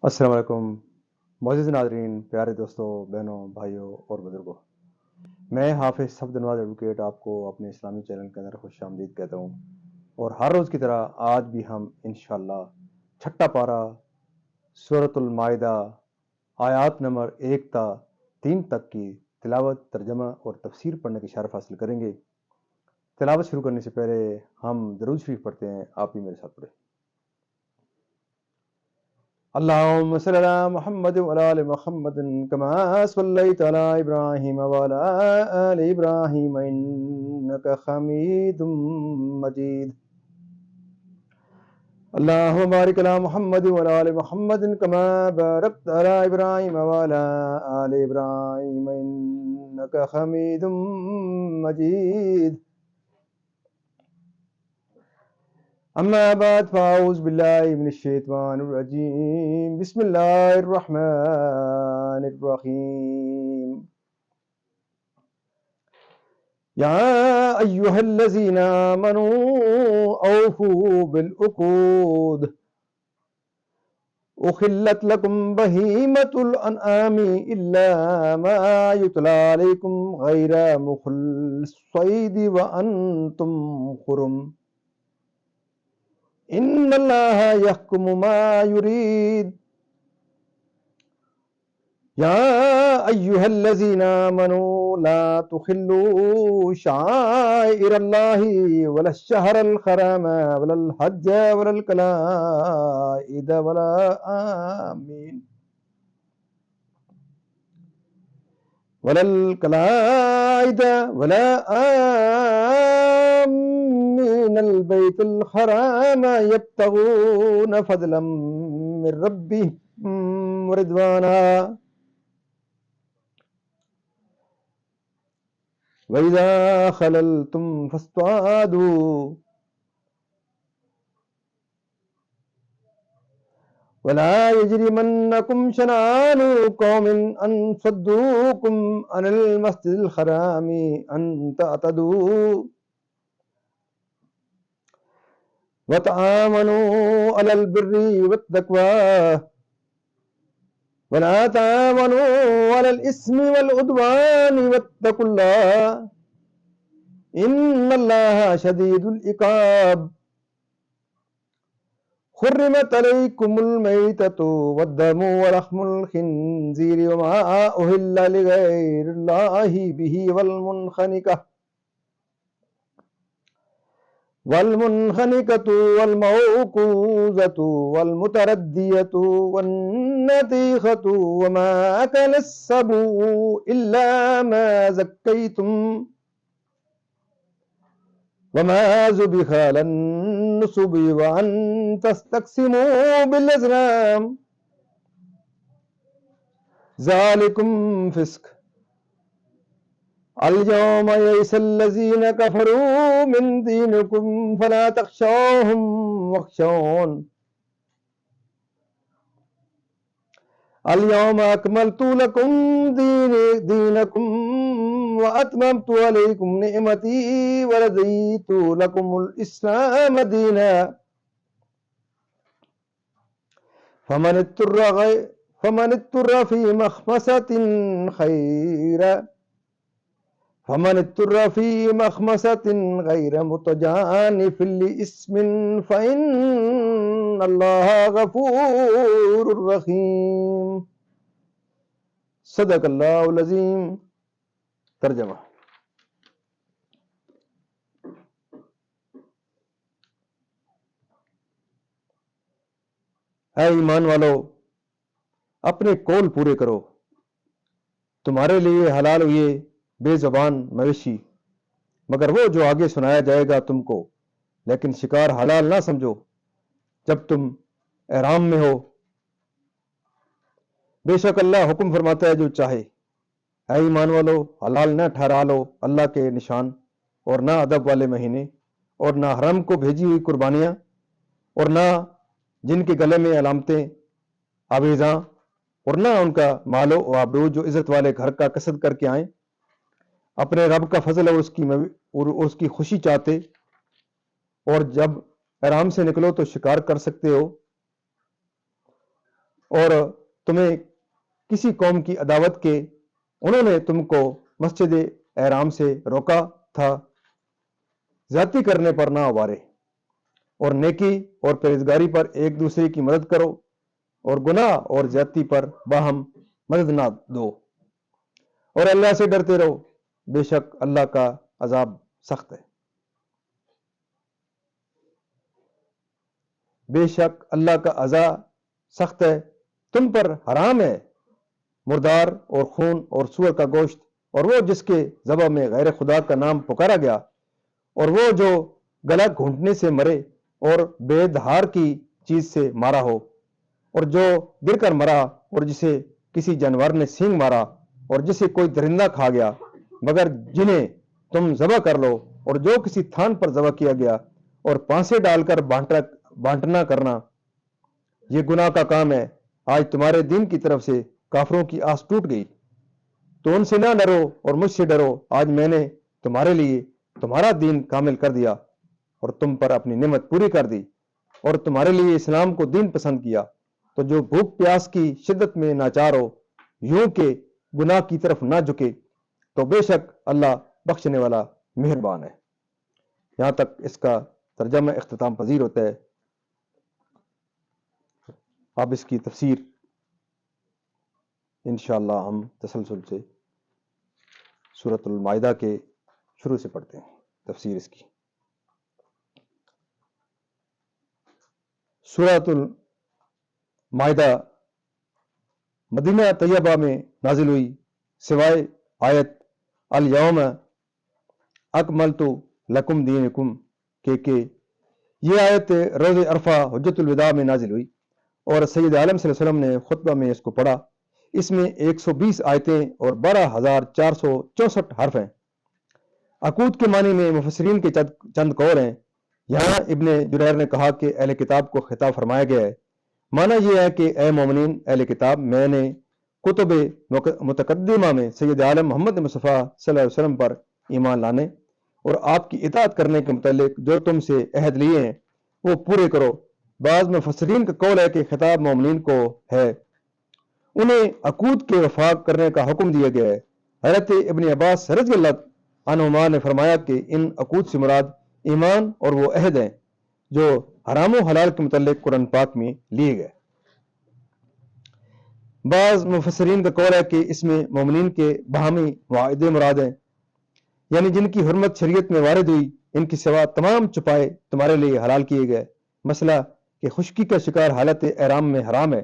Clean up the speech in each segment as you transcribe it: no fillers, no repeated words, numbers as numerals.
السلام علیکم معزز ناظرین، پیارے دوستوں، بہنوں، بھائیوں اور بزرگوں، میں حافظ صفد نواز ایڈوکیٹ آپ کو اپنے اسلامی چینل کے اندر خوش آمدید کہتا ہوں۔ اور ہر روز کی طرح آج بھی ہم انشاءاللہ چھٹا پارہ سورۃ المائدہ آیات نمبر 1 تا 3 تک کی تلاوت، ترجمہ اور تفسیر پڑھنے کی شرف حاصل کریں گے۔ تلاوت شروع کرنے سے پہلے ہم درود شریف پڑھتے ہیں، آپ بھی میرے ساتھ پڑھیں۔ اللهم صل على محمد وعلى آل محمد كما صليت على إبراهيم وعلى آل إبراهيم إنك حميد مجيد. اللهم بارك على محمد وعلى آل محمد كما باركت على إبراهيم وعلى آل إبراهيم إنك حميد مجيد. أما بعد فأعوذ بالله من الشيطان الرجيم. بسم الله الرحمن الرحيم. يا أيها الذين آمنوا أوفوا بالعقود أحلت لكم بهيمة الأنعام إلا ما يتلى عليكم غير محل الصيد وأنتم حرم إن الله يحكم ما يريد. يا أيها الذين آمنوا لا تخلوا شعائر الله ولا الشهر الحرام ولا الحج ولا القلائد ولا آمين ولا القلائد ولا آمين البيت الحرام يبتغون فضلا من ربهم ورضوانا وَإِذَا خَلَلْتُمْ فَاصْطَادُوا وَلَا يَجْرِمَنَّكُمْ شَنَآنُ قَوْمٍ أَنْ صَدُّوكُمْ عَنِ الْمَسْجِدِ الْحَرَامِ أَنْ تَعْتَدُوا وَتَعَاوَنُوا عَلَى الْبِرِّ وَالتَّقْوَى وَلَا تَعَاوَنُوا عَلَى الْإِثْمِ وَالْعُدْوَانِ وَاتَّقُوا اللَّهَ إِنَّ اللَّهَ شَدِيدُ الْعِقَابِ. حرمت عليكم الميتة والدم ولحم الخنزير وما أهل لغير الله به والمنخنقة والموقوذة والمتردية والنطيخة وما أكل السبع إلا ما زكيتم وما ذبح على النصب وأن تستقسموا بالأزلام ذلكم فسق. اليوم يئس الذين كفروا من دينكم فلا تخشوهم واخشون اليوم أكملت لكم دينكم وأتممت عليكم نعمتي ورضيت لكم الإسلام دينا فمن اضطر في مخمسة غير متجانف لإثم فإن الله غفور رحيم. صدق اللہ العظیم. ترجمہ. اے ایمان والو، اپنے قول پورے کرو. تمہارے لیے حلال ہوئے بے زبان مویشی، مگر وہ جو آگے سنایا جائے گا تم کو، لیکن شکار حلال نہ سمجھو جب تم احرام میں ہو. بے شک اللہ حکم فرماتا ہے جو چاہے. اے ایمان والو، حلال نہ ٹھہرا لو اللہ کے نشان، اور نہ ادب والے مہینے، اور نہ حرم کو بھیجی ہوئی قربانیاں، اور نہ جن کے گلے میں علامتیں آویزاں، اور نہ ان کا مال و آبرو جو عزت والے گھر کا قصد کر کے آئیں. اپنے رب کا فضل اور اس کی خوشی چاہتے، اور جب احرام سے نکلو تو شکار کر سکتے ہو. اور تمہیں کسی قوم کی عداوت کے انہوں نے تم کو مسجد احرام سے روکا تھا، زیادتی کرنے پر نہ آوارے، اور نیکی اور پرہیزگاری پر ایک دوسرے کی مدد کرو، اور گناہ اور زیادتی پر باہم مدد نہ دو، اور اللہ سے ڈرتے رہو، بے شک اللہ کا عذاب سخت ہے۔ بے شک اللہ کا عذاب سخت ہے۔ تم پر حرام ہے مردار اور خون اور سور کا گوشت، اور وہ جس کے ذبح میں غیر خدا کا نام پکارا گیا، اور وہ جو گلا گھونٹنے سے مرے اور بے دھار کی چیز سے مارا ہو، اور جو گر کر مرا، اور جسے کسی جانور نے سینگ مارا، اور جسے کوئی درندہ کھا گیا، مگر جنہیں تم ذبح کر لو، اور جو کسی تھان پر ذبح کیا گیا، اور پانسے ڈال کر بانٹنا کرنا، یہ گناہ کا کام ہے۔ آج تمہارے دین کی طرف سے کافروں کی آس ٹوٹ گئی، تو ان سے نہ ڈرو اور مجھ سے ڈرو۔ آج میں نے تمہارے لیے تمہارا دین کامل کر دیا، اور تم پر اپنی نعمت پوری کر دی، اور تمہارے لیے اسلام کو دین پسند کیا۔ تو جو بھوک پیاس کی شدت میں ناچار ہو، یوں کہ گناہ کی طرف نہ جھکے، تو بے شک اللہ بخشنے والا مہربان ہے۔ یہاں تک اس کا ترجمہ اختتام پذیر ہوتا ہے۔ اب اس کی تفسیر انشاءاللہ ہم تسلسل سے سورۃ المائدہ کے شروع سے پڑھتے ہیں۔ تفسیر اس کی سورۃ المائدہ مدینہ طیبہ میں نازل ہوئی، سوائے آیت الیوم اکملت لکم دینکم کہ یہ آیت روز عرفہ حجۃ الوداع میں نازل ہوئی، اور سید عالم صلی اللہ علیہ وسلم نے خطبہ میں اس کو پڑھا۔ اس میں 120 آیتیں اور 12,464 حرف ہیں۔ عقود کے معنی میں مفسرین کے چند قول ہیں۔ یہاں ابن جریر نے کہا کہ اہل کتاب کو خطاب فرمایا گیا ہے۔ معنی یہ ہے کہ اے مومنین اہل کتاب، میں نے کتب متقدمہ میں سید عالم محمد مصطفیٰ صلی اللہ علیہ وسلم پر ایمان لانے اور آپ کی اطاعت کرنے کے متعلق جو تم سے عہد لیے ہیں وہ پورے کرو۔ بعض مفسرین کا قول ہے کہ خطاب مومنین کو ہے، انہیں عقود کے وفا کرنے کا حکم دیا گیا ہے۔ حضرت ابن عباس رضی اللہ عنہما نے فرمایا کہ ان عقود سے مراد ایمان اور وہ عہد ہیں جو حرام و حلال کے متعلق قرآن پاک میں لیے گئے۔ بعض مفسرین کا قول ہے کہ اس میں مومنین کے باہمی معاہدے مراد ہیں، یعنی جن کی حرمت شریعت میں وارد ہوئی، ان کی سوا تمام چھپائے تمہارے لیے حلال کیے گئے۔ مسئلہ کہ خشکی کا شکار حالت احرام میں حرام ہے،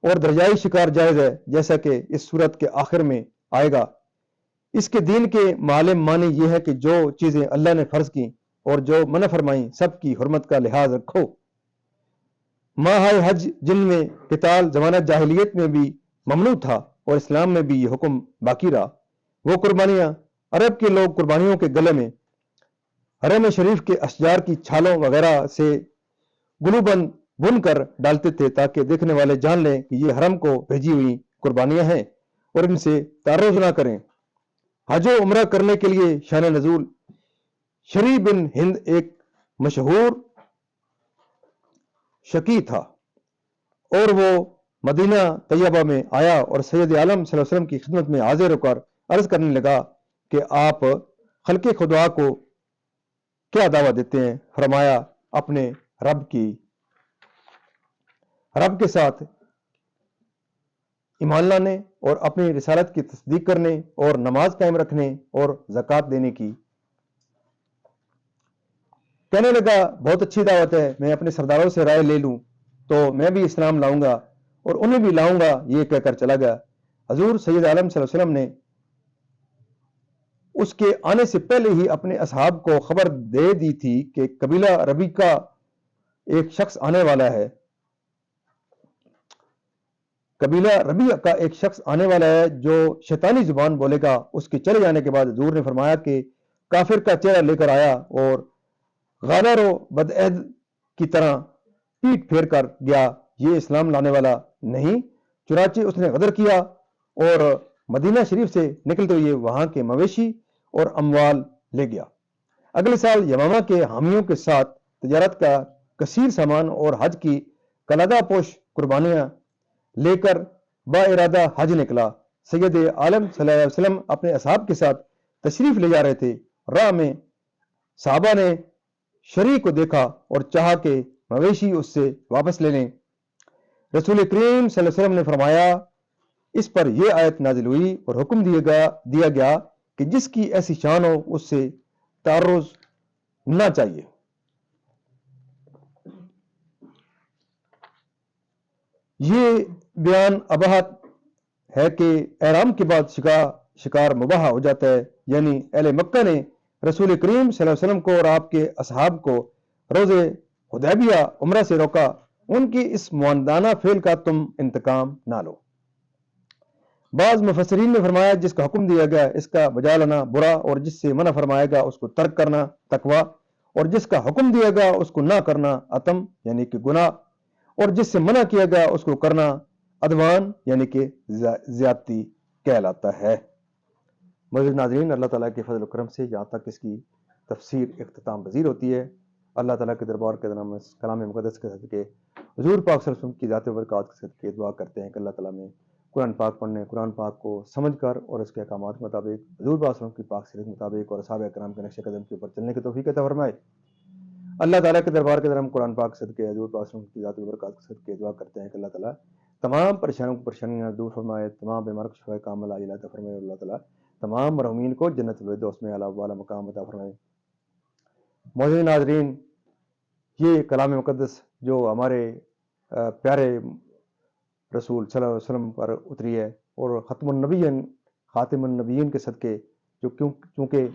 اور درجائی شکار جائز ہے، جیسا کہ اس صورت کے آخر میں آئے گا۔ اس کے دین کے معالم معنی یہ ہے کہ جو چیزیں اللہ نے فرض کی اور جو منع فرمائیں، سب کی حرمت کا لحاظ رکھو۔ ماہ حج جن میں قتال زمانہ جاہلیت میں بھی ممنوع تھا اور اسلام میں بھی یہ حکم باقی رہا۔ وہ قربانیاں عرب کے لوگ قربانیوں کے گلے میں حرم شریف کے اشجار کی چھالوں وغیرہ سے گلو بن کر ڈالتے تھے، تاکہ دیکھنے والے جان لیں کہ یہ حرم کو بھیجی ہوئی قربانیاں ہیں اور ان سے تعرض نہ کریں۔ حج و عمرہ کرنے کے لیے شان نزول شری بن ہند ایک مشہور شکی تھا، اور وہ مدینہ طیبہ میں آیا اور سید عالم صلی اللہ علیہ وسلم کی خدمت میں حاضر ہو کر عرض کرنے لگا کہ آپ خلق خدا کو کیا دعویٰ دیتے ہیں؟ فرمایا اپنے رب کے ساتھ ایمان لانے اور اپنی رسالت کی تصدیق کرنے اور نماز قائم رکھنے اور زکوٰۃ دینے کی۔ کہنے لگا بہت اچھی دعوت ہے، میں اپنے سرداروں سے رائے لے لوں تو میں بھی اسلام لاؤں گا اور انہیں بھی لاؤں گا، یہ کہہ کر چلا گیا۔ حضور سید عالم صلی اللہ علیہ وسلم نے اس کے آنے سے پہلے ہی اپنے اصحاب کو خبر دے دی تھی کہ قبیلہ ربی کا ایک شخص آنے والا ہے۔ قبیلہ ربی کا ایک شخص آنے والا ہے جو شیطانی زبان بولے گا۔ اس کے چلے جانے کے بعد حضور نے فرمایا کہ کافر کا چہرہ لے کر آیا اور غادر و بدعہد کی طرح پیٹ پھیر کر گیا، یہ اسلام لانے والا نہیں۔ چنانچہ اس نے غدر کیا اور مدینہ شریف سے نکلتے ہوئے وہاں کے مویشی اور اموال لے گیا۔ اگلے سال یمامہ کے حامیوں کے ساتھ تجارت کا کثیر سامان اور حج کی کلادہ پوش قربانیاں لے کر با حج نکلا۔ سید عالم صلی اللہ علیہ وسلم اپنے اصحاب کے ساتھ تشریف لے جا رہے تھے۔ راہ میں صحابہ نے شریع کو دیکھا اور چاہا کہ مویشی اس سے واپس لے لیں۔ رسول کریم صلی اللہ علیہ وسلم نے فرمایا، اس پر یہ آیت نازل ہوئی اور حکم دیا گیا کہ جس کی ایسی شان ہو اس سے تعرض نہ چاہیے۔ یہ بیان اباحت ہے کہ احرام کے بعد شکار مباح ہو جاتا ہے، یعنی اہل مکہ نے رسول کریم صلی اللہ علیہ وسلم کو اور آپ کے اصحاب کو روز حدیبیہ عمرہ سے روکا۔ ان کی اس معاندانہ فعل کا تم انتقام نہ لو۔ بعض مفسرین نے فرمایا، جس کا حکم دیا گیا اس کا بجا لینا برا، اور جس سے منع فرمایا گیا اس کو ترک کرنا تقویٰ، اور جس کا حکم دیا گیا اس کو نہ کرنا عتم یعنی کہ گناہ، اور جس سے منع کیا گیا اس کو کرنا عدوان یعنی کہ زیادتی کہلاتا ہے۔ معزز ناظرین، اللہ تعالیٰ کے فضل و کرم سے جہاں تک اس کی تفسیر اختتام پذیر ہوتی ہے، اللہ تعالیٰ کے دربار کے نام میں کلام مقدس کے صدقے حضور پاک صلی اللہ علیہ وسلم کی ذات و برکات کے صدقے دعا کرتے ہیں کہ اللہ تعالیٰ میں قرآن پاک پڑھنے، قرآن پاک کو سمجھ کر اور اس کے احکامات کے مطابق حضور پاک صلی اللہ علیہ وسلم کی پاک سیرت مطابق اور اصحاب کرام کے نقش قدم کے اوپر چلنے کی توفیق عطا فرمائے۔ اللہ تعالیٰ کے دربار کے درم قرآن پاک صدقے حضور پاک صلی اللہ علیہ وسلم کی ذات و برکات کے صدقے دعا کرتے ہیں کہ اللہ تعالیٰ تمام پریشانیاں دور فرمائے، تمام بیمار کو شفا کاملہ عطا فرمائے، اور اللہ تعالیٰ تمام مرحومین کو جنت الفردوس میں اعلیٰ والا مقام عطا فرمائے۔ معزز ناظرین، یہ کلام مقدس جو ہمارے پیارے رسول صلی اللہ علیہ وسلم پر اتری ہے، اور خاتم النبیین کے صدقے جو چونکہ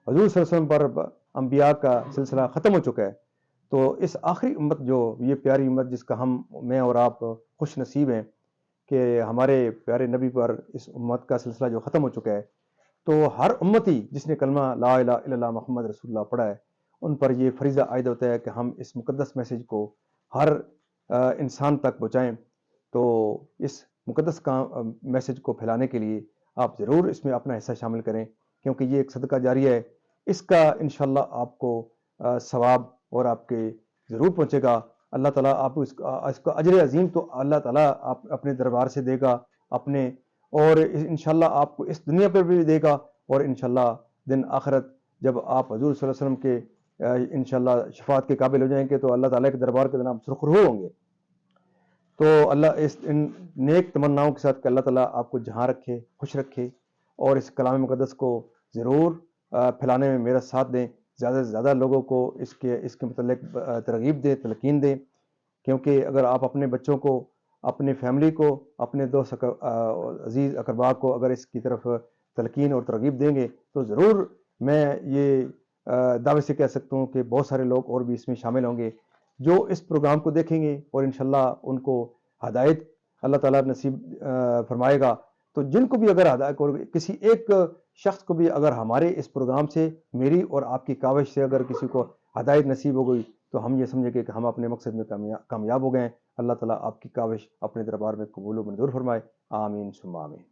حضور صلی اللہ علیہ وسلم پر انبیاء کا سلسلہ ختم ہو چکا ہے، تو اس آخری امت جو یہ پیاری امت جس کا میں اور آپ خوش نصیب ہیں کہ ہمارے پیارے نبی پر اس امت کا سلسلہ جو ختم ہو چکا ہے، تو ہر امتی جس نے کلمہ لا الہ الا اللہ محمد رسول اللہ پڑھا ہے، ان پر یہ فریضہ عائد ہوتا ہے کہ ہم اس مقدس میسیج کو ہر انسان تک پہنچائیں۔ تو اس مقدس میسیج کو پھیلانے کے لیے آپ ضرور اس میں اپنا حصہ شامل کریں، کیونکہ یہ ایک صدقہ جاریہ ہے۔ اس کا انشاءاللہ آپ کو ثواب اور آپ کے ضرور پہنچے گا۔ اللہ تعالیٰ آپ کو اس کا اجر عظیم تو اللہ تعالیٰ آپ اپنے دربار سے دے گا اپنے، اور انشاءاللہ آپ کو اس دنیا پر بھی دے گا، اور انشاءاللہ دن آخرت جب آپ حضور صلی اللہ علیہ وسلم کے انشاءاللہ شفاعت کے قابل ہو جائیں گے تو اللہ تعالیٰ کے دربار کے نام سرخرو ہوں گے۔ تو اللہ ان نیک تمناؤں کے ساتھ کہ اللہ تعالیٰ آپ کو جہاں رکھے، خوش رکھے، اور اس کلام مقدس کو ضرور پھیلانے میں میرا ساتھ دیں، زیادہ سے زیادہ لوگوں کو اس کے متعلق ترغیب دیں، تلقین دیں، کیونکہ اگر آپ اپنے بچوں کو، اپنے فیملی کو، اپنے دوست عزیز اقربا کو اگر اس کی طرف تلقین اور ترغیب دیں گے تو ضرور میں یہ دعوے سے کہہ سکتا ہوں کہ بہت سارے لوگ اور بھی اس میں شامل ہوں گے جو اس پروگرام کو دیکھیں گے، اور انشاءاللہ ان کو ہدایت اللہ تعالیٰ نصیب فرمائے گا۔ تو جن کو بھی اگر ہدایت، کسی ایک شخص کو بھی اگر ہمارے اس پروگرام سے، میری اور آپ کی کاوش سے اگر کسی کو ہدایت نصیب ہو گئی تو ہم یہ سمجھیں کہ ہم اپنے مقصد میں کامیاب ہو گئے ہیں۔ اللہ تعالیٰ آپ کی کاوش اپنے دربار میں قبول و منظور فرمائے۔ آمین ثم آمین۔